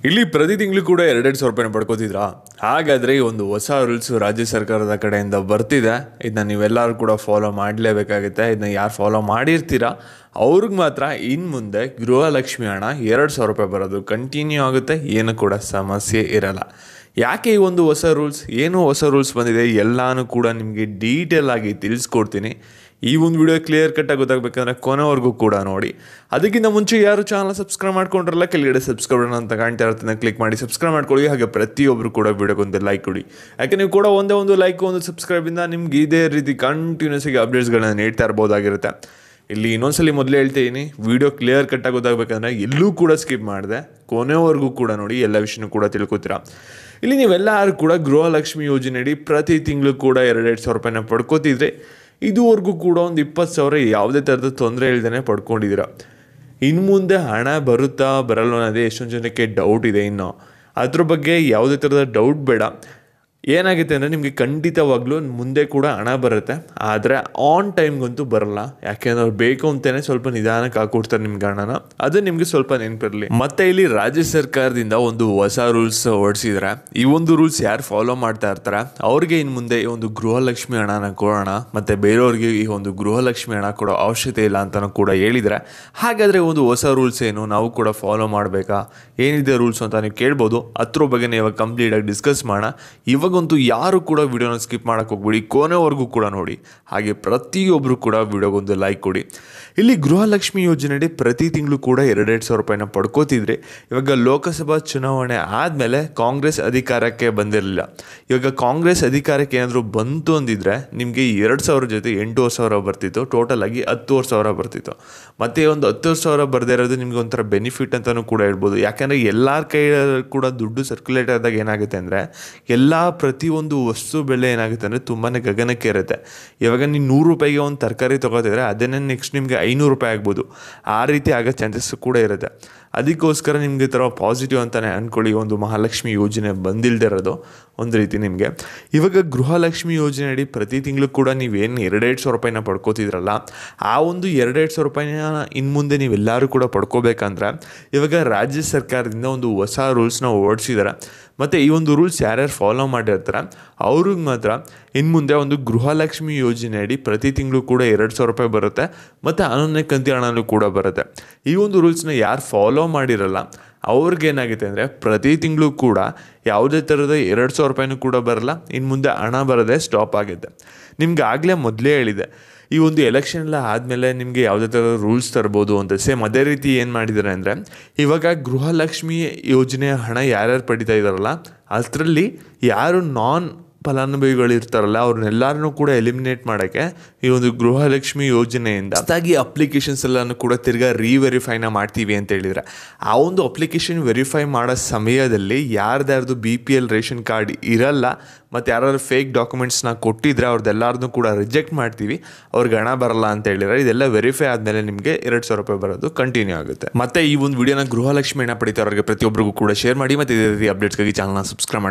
ಇಲ್ಲಿ ಪ್ರತಿ ತಿಂಗಳು ಕೂಡ 2,000 ರೂಪಾಯಿನ ಪಡ್ಕೋತಿದ್ರಾ? ಹಾಗಾದರೆ ಈ ಒಂದು ಹೊಸ ರೂಲ್ಸು ರಾಜ್ಯ ಸರ್ಕಾರದ ಕಡೆಯಿಂದ ಬರ್ತಿದೆ. ಇದನ್ನ ನೀವೆಲ್ಲರೂ ಕೂಡ ಫಾಲೋ ಮಾಡಲೇಬೇಕಾಗುತ್ತೆ. ಇದನ್ನ ಯಾರು ಫಾಲೋ ಮಾಡಿರ್ತೀರಾ ಅವ್ರಿಗೆ ಮಾತ್ರ ಇನ್ನು ಮುಂದೆ ಗೃಹಲಕ್ಷ್ಮಿ ಹಣ 2,000 ರೂಪಾಯಿ ಬರೋದು ಕಂಟಿನ್ಯೂ ಆಗುತ್ತೆ. ಏನು ಕೂಡ ಸಮಸ್ಯೆ ಇರಲ್ಲ. ಯಾಕೆ ಈ ಒಂದು ಹೊಸ ರೂಲ್ಸ್, ಏನು ಹೊಸ ರೂಲ್ಸ್ ಬಂದಿದೆ ಎಲ್ಲನೂ ಕೂಡ ನಿಮಗೆ ಡೀಟೇಲ್ ಆಗಿ ತಿಳಿಸ್ಕೊಡ್ತೀನಿ. ಈ ಒಂದು ವಿಡಿಯೋ ಕ್ಲಿಯರ್ ಕಟ್ಟಾಗಿ ಗೊತ್ತಾಗಬೇಕಂದ್ರೆ ಕೊನೆವರೆಗೂ ಕೂಡ ನೋಡಿ. ಅದಕ್ಕಿಂತ ಮುಂಚೆ ಯಾರು ಚಾನಲ್ ಸಬ್ಸ್ಕ್ರೈಬ್ ಮಾಡ್ಕೊಂಡ್ರಲ್ಲ, ಕೆಳಗಡೆ ಸಬ್ಸ್ಕ್ರೈಬ್ ಅಂತ ಕಾಣ್ತಾ ಇರ್ತೀನಿ, ಕ್ಲಿಕ್ ಮಾಡಿ ಸಬ್ಸ್ಕ್ರೈಬ್ ಮಾಡ್ಕೊಳ್ಳಿ. ಹಾಗೆ ಪ್ರತಿಯೊಬ್ಬರು ಕೂಡ ವಿಡಿಯೋಗೊಂದು ಲೈಕ್ ಕೊಡಿ. ಯಾಕೆ ನೀವು ಕೂಡ ಒಂದೇ ಒಂದು ಲೈಕ್, ಒಂದು ಸಬ್ಸ್ಕ್ರೈಬಿಂದ ನಿಮ್ಗೆ ಇದೇ ರೀತಿ ಕಂಟಿನ್ಯೂಸ್ ಆಗಿ ಅಪ್ಡೇಟ್ಸ್ಗಳನ್ನ ನೀಡ್ತಾ ಇರ್ಬೋದಾಗಿರುತ್ತೆ. ಇಲ್ಲಿ ಇನ್ನೊಂದ್ಸಲಿ ಮೊದಲೇ ಹೇಳ್ತೀನಿ, ವಿಡಿಯೋ ಕ್ಲಿಯರ್ ಕಟ್ಟಾಗಿ ಗೊತ್ತಾಗಬೇಕಂದ್ರೆ ಎಲ್ಲೂ ಕೂಡ ಸ್ಕಿಪ್ ಮಾಡಿದೆ ಕೊನೆವರೆಗೂ ಕೂಡ ನೋಡಿ, ಎಲ್ಲ ವಿಷಯನೂ ಕೂಡ ತಿಳ್ಕೊತೀರಾ. ಇಲ್ಲಿ ನೀವೆಲ್ಲರೂ ಕೂಡ ಗೃಹಲಕ್ಷ್ಮಿ ಯೋಜನೆಯಡಿ ಪ್ರತಿ ತಿಂಗಳು ಕೂಡ 2,000 ರೂಪಾಯಿನ ಪಡ್ಕೋತಿದ್ರೆ ಇದುವರೆಗೂ ಕೂಡ ಒಂದು 20,000 ಯಾವುದೇ ಥರದ ತೊಂದರೆ ಇಲ್ದೇ ಪಡ್ಕೊಂಡಿದ್ದೀರ. ಇನ್ನು ಮುಂದೆ ಹಣ ಬರುತ್ತಾ ಬರಲ್ಲ ಅನ್ನೋದೇ ಎಷ್ಟೊಂದು ಜನಕ್ಕೆ ಡೌಟ್ ಇದೆ. ಇನ್ನು ಅದ್ರ ಬಗ್ಗೆ ಯಾವುದೇ ಥರದ ಡೌಟ್ ಬೇಡ. ಏನಾಗುತ್ತೆ ಅಂದರೆ ನಿಮಗೆ ಖಂಡಿತವಾಗ್ಲೂ ಮುಂದೆ ಕೂಡ ಹಣ ಬರುತ್ತೆ, ಆದರೆ ಆನ್ ಟೈಮ್ಗಂತೂ ಬರಲ್ಲ. ಯಾಕೆಂದ್ರೆ ಅವ್ರು ಬೇಕು ಅಂತಲೇ ಸ್ವಲ್ಪ ನಿಧಾನಕ್ಕೆ ಹಾಕೊಡ್ತಾರೆ ನಿಮ್ಗೆ ಹಣನ. ಅದು ನಿಮಗೆ ಸ್ವಲ್ಪ ನೆನಪಿರಲಿ. ಮತ್ತೆ ಇಲ್ಲಿ ರಾಜ್ಯ ಸರ್ಕಾರದಿಂದ ಒಂದು ಹೊಸ ರೂಲ್ಸ್ ಹೊರಡಿಸಿದ್ರೆ, ಈ ಒಂದು ರೂಲ್ಸ್ ಯಾರು ಫಾಲೋ ಮಾಡ್ತಾ ಇರ್ತಾರೆ ಅವ್ರಿಗೆ ಇನ್ನು ಮುಂದೆ ಈ ಒಂದು ಗೃಹಲಕ್ಷ್ಮಿ ಹಣನ ಕೊಡೋಣ, ಮತ್ತು ಬೇರೆಯವ್ರಿಗೆ ಈ ಒಂದು ಗೃಹಲಕ್ಷ್ಮಿ ಹಣ ಕೊಡೋ ಅವಶ್ಯಕತೆ ಇಲ್ಲ ಅಂತಲೂ ಕೂಡ ಹೇಳಿದರೆ, ಹಾಗಾದರೆ ಒಂದು ಹೊಸ ರೂಲ್ಸ್ ಏನು, ನಾವು ಕೂಡ ಫಾಲೋ ಮಾಡಬೇಕಾ, ಏನಿದೆ ರೂಲ್ಸ್ ಅಂತ ನೀವು ಕೇಳ್ಬೋದು. ಅದ್ರ ಬಗ್ಗೆ ಇವಾಗ ಕಂಪ್ಲೀಟಾಗಿ ಡಿಸ್ಕಸ್ ಮಾಡೋಣ. ಇವಾಗಂತೂ ಯಾರು ಕೂಡ ವಿಡಿಯೋನ ಸ್ಕಿಪ್ ಮಾಡೋಕ್ಕೆ ಹೋಗ್ಬಿಡಿ, ಕೊನೆವರೆಗೂ ಕೂಡ ನೋಡಿ. ಹಾಗೆ ಪ್ರತಿಯೊಬ್ಬರು ಕೂಡ ವಿಡಿಯೋಗೊಂದು ಲೈಕ್ ಕೊಡಿ. ಇಲ್ಲಿ ಗೃಹಲಕ್ಷ್ಮಿ ಯೋಜನೆಯಡಿ ಪ್ರತಿ ತಿಂಗಳು ಕೂಡ 2,000 ರೂಪಾಯಿನ ಪಡ್ಕೋತಿದ್ರೆ, ಇವಾಗ ಲೋಕಸಭಾ ಚುನಾವಣೆ ಆದಮೇಲೆ ಕಾಂಗ್ರೆಸ್ ಅಧಿಕಾರಕ್ಕೆ ಬಂದಿರಲಿಲ್ಲ. ಇವಾಗ ಕಾಂಗ್ರೆಸ್ ಅಧಿಕಾರಕ್ಕೆ ಏನಾದರೂ ಬಂತು ಅಂದಿದ್ರೆ ನಿಮಗೆ 2,000 ಜೊತೆ 8,000 ಬರ್ತಿತ್ತು, ಟೋಟಲ್ ಆಗಿ 10,000 ಬರ್ತಿತ್ತು. ಮತ್ತು ಒಂದು 10,000 ಬರದೇ ಇರೋದು ನಿಮಗೆ ಒಂಥರ ಬೆನಿಫಿಟ್ ಅಂತಲೂ ಕೂಡ ಹೇಳ್ಬೋದು. ಯಾಕೆಂದರೆ ಎಲ್ಲರ ಕೈ ಕೂಡ ದುಡ್ಡು ಸರ್ಕ್ಯುಲೇಟ್ ಆದಾಗ ಏನಾಗುತ್ತೆ ಅಂದರೆ, ಪ್ರತಿಯೊಂದು ವಸ್ತು ಬೆಲೆ ಏನಾಗುತ್ತೆ ಅಂದರೆ ತುಂಬಾ ಗಗನಕ್ಕೆ ಇರುತ್ತೆ. ಇವಾಗ ನೀವು 100 ರೂಪಾಯಿಗೆ ಒಂದು ತರಕಾರಿ ತೊಗೋತಿದ್ರೆ ಅದನ್ನೇ ನೆಕ್ಸ್ಟ್ ನಿಮಗೆ 500 ರೂಪಾಯಿ ಆಗ್ಬೋದು. ಆ ರೀತಿ ಆಗೋ ಚಾನ್ಸಸ್ ಕೂಡ ಇರುತ್ತೆ. ಅದಕ್ಕೋಸ್ಕರ ನಿಮಗೆ ಈ ಥರ ಪಾಸಿಟಿವ್ ಅಂತಲೇ ಅಂದ್ಕೊಳ್ಳಿ ಒಂದು ಮಹಾಲಕ್ಷ್ಮಿ ಯೋಜನೆ ಬಂದಿಲ್ಲದೆ ಇರೋದು ಒಂದು ರೀತಿ ನಿಮಗೆ. ಇವಾಗ ಗೃಹಲಕ್ಷ್ಮಿ ಯೋಜನೆಯಡಿ ಪ್ರತಿ ತಿಂಗಳು ಕೂಡ ನೀವೇನು 2,000 ರೂಪಾಯಿನ ಪಡ್ಕೋತಿದ್ರಲ್ಲ, ಆ ಒಂದು 2,000 ರೂಪಾಯಿನ ಇನ್ನು ಮುಂದೆ ನೀವೆಲ್ಲರೂ ಕೂಡ ಪಡ್ಕೋಬೇಕಂದ್ರೆ ಇವಾಗ ರಾಜ್ಯ ಸರ್ಕಾರದಿಂದ ಒಂದು ಹೊಸ ರೂಲ್ಸ್ನ ಹೊರಡಿಸಿದ್ದಾರೆ. ಮತ್ತು ಈ ಒಂದು ರೂಲ್ಸ್ ಯಾರ್ಯಾರು ಫಾಲೋ ಮಾಡಿರ್ತಾರೆ ಅವ್ರಿಗೆ ಮಾತ್ರ ಇನ್ನು ಮುಂದೆ ಒಂದು ಗೃಹಲಕ್ಷ್ಮಿ ಯೋಜನೆಯಡಿ ಪ್ರತಿ ತಿಂಗಳು ಕೂಡ 2,000 ರೂಪಾಯಿ ಬರುತ್ತೆ, ಮತ್ತು 11ನೇ ಕಂತಿ ಹಣನೂ ಕೂಡ ಬರುತ್ತೆ. ಈ ಒಂದು ರೂಲ್ಸ್ನ ಯಾರು ಫಾಲೋ ಮಾಡಿರಲ್ಲ ಅವ್ರಿಗೇನಾಗುತ್ತೆ ಅಂದರೆ ಪ್ರತಿ ತಿಂಗಳು ಕೂಡ ಯಾವುದೇ ಥರದ 2,000 ರೂಪಾಯಿನೂ ಕೂಡ ಬರಲ್ಲ. ಇನ್ನು ಮುಂದೆ ಹಣ ಬರೋದೇ ಸ್ಟಾಪ್ ಆಗುತ್ತೆ. ನಿಮ್ಗೆ ಆಗಲೇ ಮೊದಲೇ ಹೇಳಿದೆ, ಈ ಒಂದು ಎಲೆಕ್ಷನ್ ಎಲ್ಲ ಆದಮೇಲೆ ನಿಮಗೆ ಯಾವುದೇ ಥರದ ರೂಲ್ಸ್ ತರ್ಬೋದು ಅಂತ. ಸೇಮ್ ಅದೇ ರೀತಿ ಏನು ಮಾಡಿದ್ದಾರೆ ಅಂದರೆ, ಇವಾಗ ಗೃಹಲಕ್ಷ್ಮಿ ಯೋಜನೆಯ ಹಣ ಯಾರ್ಯಾರು ಪಡಿತಾ ಇದ್ದಾರಲ್ಲ ಅದರಲ್ಲಿ ಯಾರು ನಾನ್ ಫಲಾನುಭವಿಗಳು ಇರ್ತಾರಲ್ಲ ಅವ್ರನ್ನೆಲ್ಲರನ್ನೂ ಕೂಡ ಎಲಿಮಿನೇಟ್ ಮಾಡೋಕ್ಕೆ ಈ ಒಂದು ಗೃಹಲಕ್ಷ್ಮಿ ಯೋಜನೆಯಿಂದ ಹೊಸದಾಗಿ ಅಪ್ಲಿಕೇಶನ್ಸ್ ಎಲ್ಲನೂ ಕೂಡ ತಿರ್ಗಾ ರೀವೆರಿಫೈನ ಮಾಡ್ತೀವಿ ಅಂತ ಹೇಳಿದರೆ, ಆ ಒಂದು ಅಪ್ಲಿಕೇಶನ್ ವೆರಿಫೈ ಮಾಡೋ ಸಮಯದಲ್ಲಿ ಯಾರ್ದಾರ್ದು BPL ರೇಷನ್ ಕಾರ್ಡ್ ಇರಲ್ಲ ಮತ್ತು ಯಾರು ಫೇಕ್ ಡಾಕ್ಯುಮೆಂಟ್ಸ್ನ ಕೊಟ್ಟಿದ್ರೆ ಅವ್ರದ್ದೆಲ್ಲರನ್ನೂ ಕೂಡ ರಿಜೆಕ್ಟ್ ಮಾಡ್ತೀವಿ, ಅವ್ರಿಗೆ ಹಣ ಬರಲ್ಲ ಅಂತ ಹೇಳಿದರೆ. ಇದೆಲ್ಲ ವೆರಿಫೈ ಆದಮೇಲೆ ನಿಮಗೆ 2,000 ರೂಪಾಯಿ ಬರೋದು ಕಂಟಿನ್ಯೂ ಆಗುತ್ತೆ. ಮತ್ತು ಈ ಒಂದು ವಿಡಿಯೋನ ಗೃಹಲಕ್ಷ್ಮಿ ಹಣ ಪಡಿತಾರವ್ರಿಗೆ ಪ್ರತಿಯೊಬ್ಬರಿಗೂ ಕೂಡ ಶೇರ್ ಮಾಡಿ. ಮತ್ತು ಇದೇ ರೀತಿ ಅಪ್ಡೇಟ್ಸ್ಗಾಗಿ ಚಾನಲ್ನ ಸಬ್ಸ್ಕ್ರೈಬ್ ಮಾಡಿ.